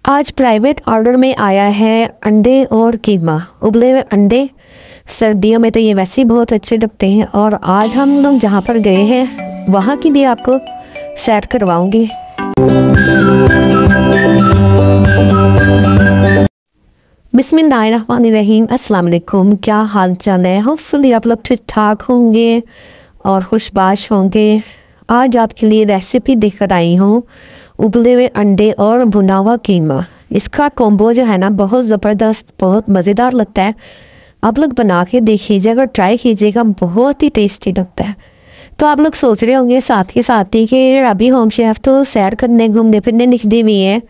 आज private order में आया है अंडे और कीमा। उबले हुए अंडे सर्दियों में तो ये वैसे ही बहुत अच्छे लगते हैं, और आज हम लोग जहाँ पर गए हैं वहाँ की भी आपको सेट करवाऊंगी। बिस्मिल्लाहिर्रहमानिर्रहीम, अस्सलाम वालेकुम। क्या हाल चाल है? होपफुली आप लोग ठीक ठाक होंगे और खुशबाश होंगे। आज आपके लिए रेसिपी लेकर आई हूँ उबले हुए अंडे और भुना हुआ कीमा। इसका कॉम्बो जो है ना बहुत ज़बरदस्त, बहुत मज़ेदार लगता है। आप लोग बना के देखिएगा, ट्राई कीजिएगा, बहुत ही टेस्टी लगता है। तो आप लोग सोच रहे होंगे साथ के साथ ही कि अभी होम शेफ़ तो सैर करने घूमने फिरने निकली हुई है।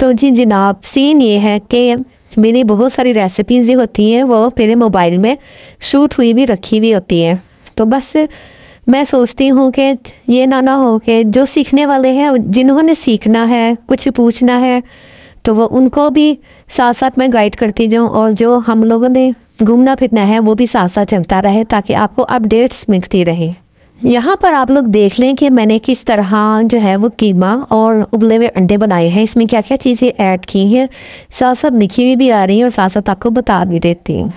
तो जी जनाब, सीन ये है कि मेरी बहुत सारी रेसिपीज़ जो होती हैं वो मेरे मोबाइल में शूट हुई भी रखी हुई होती हैं। तो बस मैं सोचती हूँ कि ये ना हो कि जो सीखने वाले हैं, जिन्होंने सीखना है, कुछ पूछना है, तो वो उनको भी साथ साथ मैं गाइड करती जाऊँ, और जो हम लोगों ने घूमना फिरना है वो भी साथ साथ चलता रहे, ताकि आपको अपडेट्स मिलती रहे। यहाँ पर आप लोग देख लें कि मैंने किस तरह जो है वो कीमा और उबले हुए अंडे बनाए हैं। इसमें क्या क्या चीज़ें ऐड की हैं साथ साथ लिखी हुई भी आ रही हैं, और साथ साथ आपको बता भी देती हूँ।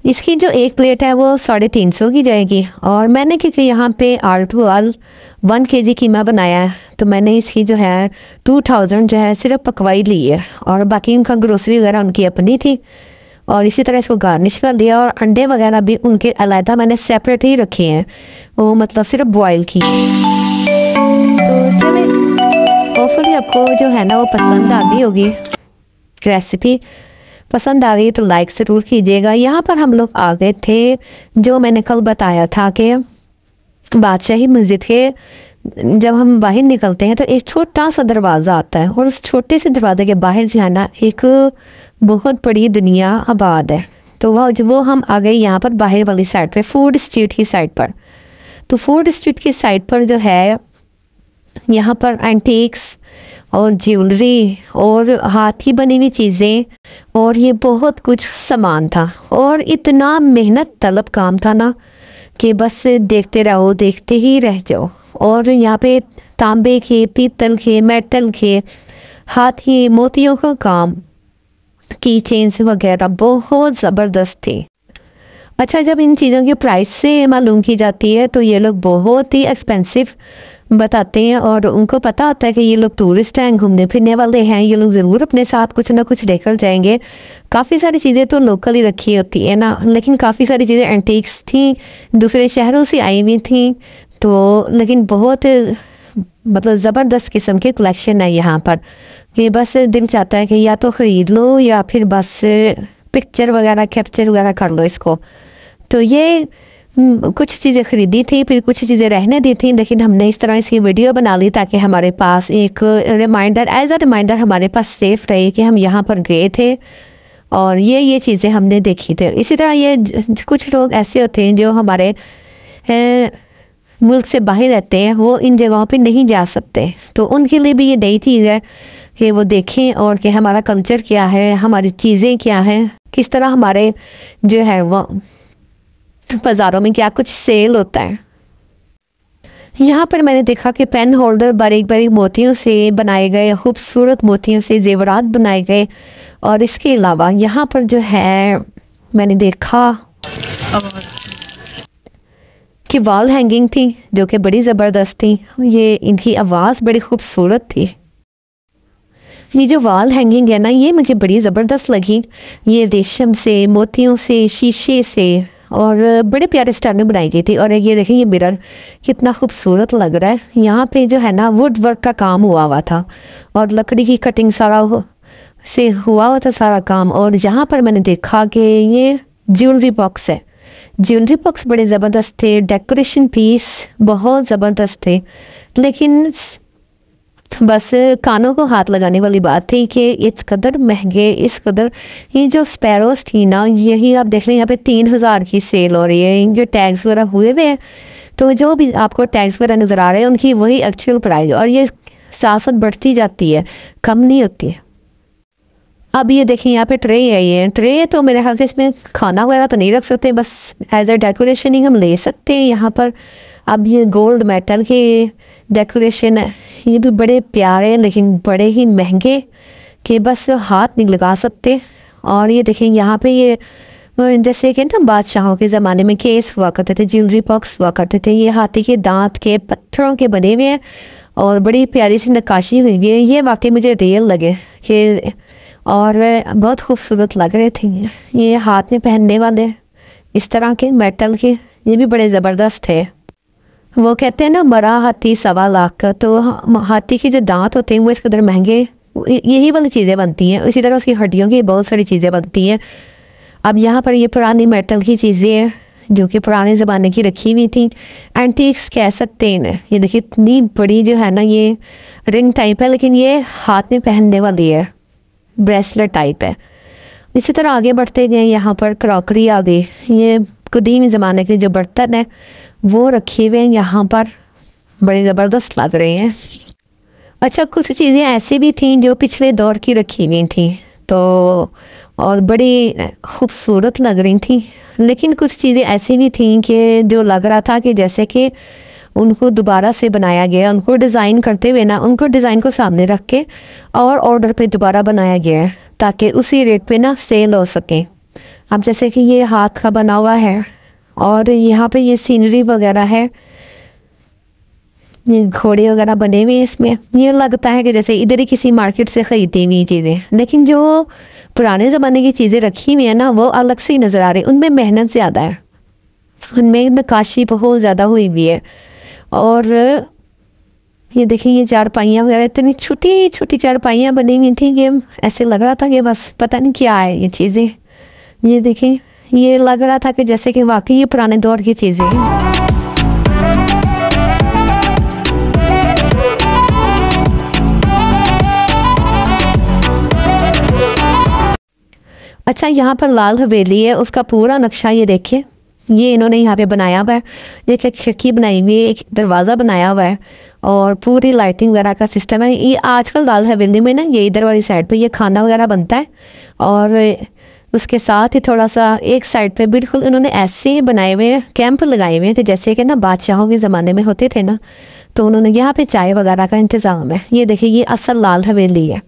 इसकी जो एक प्लेट है वो 350 की जाएगी, और मैंने क्योंकि यहाँ पे आल टू आल 1 kg कीमा बनाया है, तो मैंने इसकी जो है 2000 जो है सिर्फ पकवाई ली है, और बाकी उनका ग्रोसरी वगैरह उनकी अपनी थी। और इसी तरह इसको गार्निश कर दिया, और अंडे वगैरह भी उनके अलहदा मैंने सेपरेट ही रखे हैं, वो मतलब सिर्फ बॉयल की। तो चले, होपफुली आपको जो है ना वो पसंद आ गई होगी। रेसिपी पसंद आ गई तो लाइक ज़रूर कीजिएगा। यहाँ पर हम लोग आ गए थे, जो मैंने कल बताया था कि बादशाही मस्जिद के जब हम बाहर निकलते हैं तो एक छोटा सा दरवाज़ा आता है, और उस छोटे से दरवाजे के बाहर जो है ना एक बहुत बड़ी दुनिया आबाद है। तो वो हम आ गए यहाँ पर बाहर वाली साइड पे, फूड स्ट्रीट की साइड पर। तो फूड स्ट्रीट की साइड पर जो है यहाँ पर एंटीक्स और ज्वेलरी और हाथ की बनी हुई चीज़ें और ये बहुत कुछ सामान था, और इतना मेहनत तलब काम था ना कि बस देखते रहो, देखते ही रह जाओ। और यहाँ पे तांबे के, पीतल के, मेटल के, हाथ की मोतियों का काम, की चेन्स वगैरह बहुत ज़बरदस्त थी। अच्छा, जब इन चीज़ों की प्राइस से मालूम की जाती है तो ये लोग बहुत ही एक्सपेंसिव बताते हैं, और उनको पता होता है कि ये लोग टूरिस्ट हैं, घूमने फिरने वाले हैं, ये लोग ज़रूर अपने साथ कुछ ना कुछ लेकर जाएंगे। काफ़ी सारी चीज़ें तो लोकल ही रखी होती है ना, लेकिन काफ़ी सारी चीज़ें एंटीक्स थी, दूसरे शहरों से आई हुई थी। तो लेकिन बहुत मतलब ज़बरदस्त किस्म के कलेक्शन है यहाँ पर, कि बस दिल चाहता है कि या तो ख़रीद लो या फिर बस पिक्चर वगैरह कैप्चर वगैरह कर लो इसको। तो ये कुछ चीज़ें ख़रीदी थी, फिर कुछ चीज़ें रहने दी थी, लेकिन हमने इस तरह इसकी वीडियो बना ली ताकि हमारे पास एक रिमाइंडर, एज अ रिमाइंडर हमारे पास सेफ रहे कि हम यहाँ पर गए थे और ये चीज़ें हमने देखी थी। इसी तरह ये कुछ लोग ऐसे होते हैं जो हमारे मुल्क से बाहर रहते हैं, वो इन जगहों पे नहीं जा सकते, तो उनके लिए भी ये नई चीज़ है कि वो देखें और कि हमारा कल्चर क्या है, हमारी चीज़ें क्या हैं, किस तरह हमारे जो है वो बाज़ारों में क्या कुछ सेल होता है। यहाँ पर मैंने देखा कि पेन होल्डर बारीक बारीक मोतियों से बनाए गए, खूबसूरत मोतियों से जेवरात बनाए गए, और इसके अलावा यहाँ पर जो है मैंने देखा कि वॉल हैंगिंग थी जो कि बड़ी ज़बरदस्त थी। ये इनकी आवाज़ बड़ी खूबसूरत थी। ये जो वॉल हैंगिंग है ना, ये मुझे बड़ी ज़बरदस्त लगी। ये रेशम से, मोतियों से, शीशे से और बड़े प्यारे स्टाइल में बनाई गई थी। और ये देखें, ये मिरर कितना खूबसूरत लग रहा है। यहाँ पे जो है ना वुड वर्क का काम हुआ था, और लकड़ी की कटिंग सारा से हुआ था सारा काम। और यहाँ पर मैंने देखा कि ये ज्वेलरी बॉक्स है। ज्वेलरी बॉक्स बड़े ज़बरदस्त थे, डेकोरेशन पीस बहुत ज़बरदस्त थे, लेकिन बस कानों को हाथ लगाने वाली बात थी कि इस कदर महंगे, इस कदर। ये जो स्पैरोस थी ना, यही आप देख लें, यहाँ पे 3000 की सेल हो रही है। इनके टैग्स वगैरह हुए हुए हैं, तो जो भी आपको टैग्स वगैरह नज़र आ रहे हैं उनकी वही एक्चुअल प्राइस, और ये साथ साथ बढ़ती जाती है, कम नहीं होती है। अब ये देखिए, यहाँ पे ट्रे है। ये ट्रे तो मेरे ख्याल से इसमें खाना वगैरह तो नहीं रख सकते, बस एज अ डेकोरेशनिंग हम ले सकते हैं यहाँ पर। अब ये गोल्ड मेटल के डेकोरेशन है, ये भी बड़े प्यारे लेकिन बड़े ही महंगे कि बस हाथ नहीं लगा सकते। और ये देखें यहाँ पे ये जैसे कि ना बादशाहों के ज़माने में केस हुआ करते थे, ज्वेलरी बॉक्स हुआ करते थे, ये हाथी के दांत के पत्थरों के बने हुए हैं और बड़ी प्यारी सी नक्काशी हुई हुई है। ये वाकई मुझे रियल लगे कि और बहुत खूबसूरत लग रहे थे। ये हाथ में पहनने वाले इस तरह के मेटल के, ये भी बड़े ज़बरदस्त थे। वो कहते हैं ना मरा हाथी 1.25 लाख का, तो हाथी के जो दांत होते हैं वो इस कदर महंगे, यही वाली चीज़ें बनती हैं। इसी तरह उसकी हड्डियों की बहुत सारी चीज़ें बनती हैं। अब यहाँ पर ये पुरानी मेटल की चीज़ें हैं जो कि पुराने ज़माने की रखी हुई थी, एंटीक्स कह सकते हैं इन्हें। ये देखिए इतनी बड़ी जो है ना ये रिंग टाइप है, लेकिन ये हाथ में पहनने वाली है, ब्रेसलेट टाइप है। इसी तरह आगे बढ़ते गए, यहाँ पर क्रॉकरी आ गई। ये कदीम ज़माने के जो बर्तन है वो रखे हुए हैं यहाँ पर, बड़े ज़बरदस्त लग रहे हैं। अच्छा, कुछ चीज़ें ऐसी भी थीं जो पिछले दौर की रखी हुई थी तो और बड़ी खूबसूरत लग रही थी, लेकिन कुछ चीज़ें ऐसी भी थीं कि जो लग रहा था कि जैसे कि उनको दोबारा से बनाया गया, उनको डिज़ाइन करते हुए ना, उनको डिज़ाइन को सामने रख के और ऑर्डर पे दोबारा बनाया गया है ताकि उसी रेट पे ना सेल हो सके। अब जैसे कि ये हाथ का बना हुआ है और यहाँ पे ये सीनरी वगैरह है, ये घोड़े वगैरह बने हुए हैं इसमें। ये लगता है कि जैसे इधर ही किसी मार्केट से ख़रीदी हुई चीज़ें, लेकिन जो पुराने ज़माने की चीज़ें रखी हुई हैं ना वो अलग से ही नज़र आ रही, उनमें मेहनत ज़्यादा है, उनमें नक्काशी बहुत ज़्यादा हुई हुई है। और ये देखिए ये चारपाइयाँ वगैरह, इतनी छोटी छोटी चारपाइयाँ बनी हुई थी कि ऐसे लग रहा था कि बस पता नहीं क्या है ये चीज़ें। ये देखिए ये लग रहा था कि जैसे कि वाकई ये पुराने दौर की चीज़ें हैं। अच्छा, यहाँ पर लाल हवेली है, उसका पूरा नक्शा ये देखिए, ये इन्होंने यहाँ पे बनाया हुआ है। एक खिड़की बनाई हुई है, एक दरवाज़ा बनाया हुआ है और पूरी लाइटिंग वगैरह का सिस्टम है। ये आजकल लाल हवेली में ना ये इधर वाली साइड पे ये खाना वगैरह बनता है और उसके साथ ही थोड़ा सा एक साइड पे बिल्कुल इन्होंने ऐसे बनाए हुए कैंप लगाए हुए हैं कि जैसे कि ना बादशाहों के ज़माने में होते थे ना, तो उन्होंने यहाँ पे चाय वगैरह का इंतज़ाम है। ये देखिए ये असल लाल हवेली है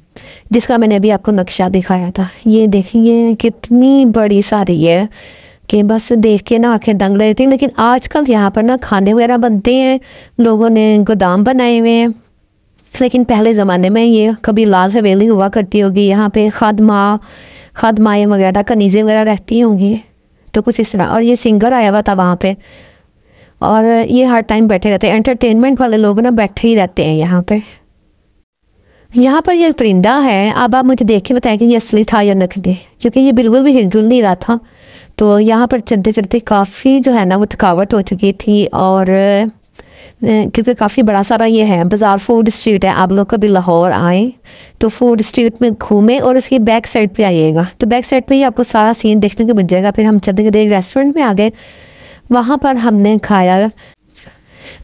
जिसका मैंने अभी आपको नक्शा दिखाया था। ये देखिए कितनी बड़ी सारी है कि बस देख के ना आंखें दंग रही थी। लेकिन आजकल यहाँ पर ना खाने वगैरह बनते हैं, लोगों ने गोदाम बनाए हुए हैं, लेकिन पहले ज़माने में ये कभी लाल हवेली हुआ करती होगी, यहाँ पे खादमाएँ वगैरह कनीज़ें वगैरह रहती होंगी, तो कुछ इस तरह। और ये सिंगर आया हुआ था वहाँ पे और ये हर टाइम बैठे रहते हैं, एंटरटेनमेंट वाले लोग ना बैठे ही रहते हैं यहाँ पे। यहाँ पर ये परिंदा है, अब आप मुझे देख के बताएं कि ये असली था या नकली, क्योंकि ये बिल्कुल भी हिल नहीं रहा था। तो यहाँ पर चलते चलते काफ़ी जो है ना वो थकावट हो चुकी थी और क्योंकि काफ़ी बड़ा सारा ये है बाज़ार, फूड स्ट्रीट है। आप लोग कभी लाहौर आए तो फूड स्ट्रीट में घूमें और उसकी बैक साइड पे आइएगा, तो बैक साइड पे ही आपको सारा सीन देखने को मिल जाएगा। फिर हम चलते चलते एक रेस्टोरेंट में आ गए, वहाँ पर हमने खाया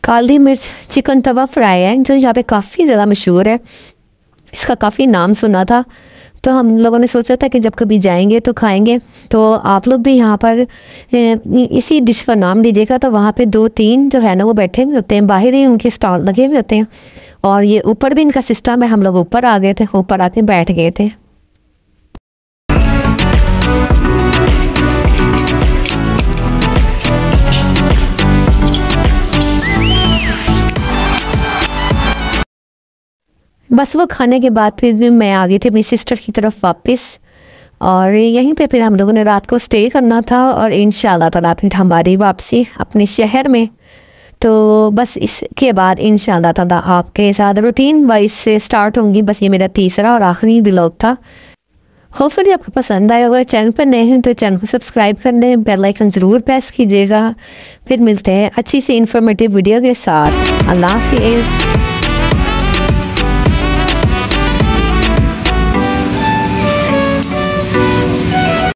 काली मिर्च चिकन तवा फ्राई है जो यहाँ पे काफ़ी ज़्यादा मशहूर है, इसका काफ़ी नाम सुना था। तो हम लोगों ने सोचा था कि जब कभी जाएंगे तो खाएंगे। तो आप लोग भी यहाँ पर इसी डिश का नाम लीजिएगा। तो वहाँ पे 2-3 जो है ना वो बैठे हुए होते हैं, बाहर ही उनके स्टॉल लगे हुए होते हैं और ये ऊपर भी इनका सिस्टम है। हम लोग ऊपर आ गए थे, ऊपर आके बैठ गए थे। बस वो खाने के बाद फिर मैं आ गई थी अपनी सिस्टर की तरफ वापस और यहीं पे फिर हम लोगों ने रात को स्टे करना था और इंशाल्लाह ताला फिर हमारी वापसी अपने शहर में। तो बस इसके बाद इंशाल्लाह ताला आपके साथ रूटीन वाइज से स्टार्ट होंगी। बस ये मेरा तीसरा और आखिरी व्लॉग था। होपफुली आपको पसंद आया होगा। चैनल पर नए हैं तो चैनल को सब्सक्राइब कर लें, बेल आइकन ज़रूर प्रेस कीजिएगा। फिर मिलते हैं अच्छी सी इंफॉर्मेटिव वीडियो के साथ। अल्लाह हाफिज़।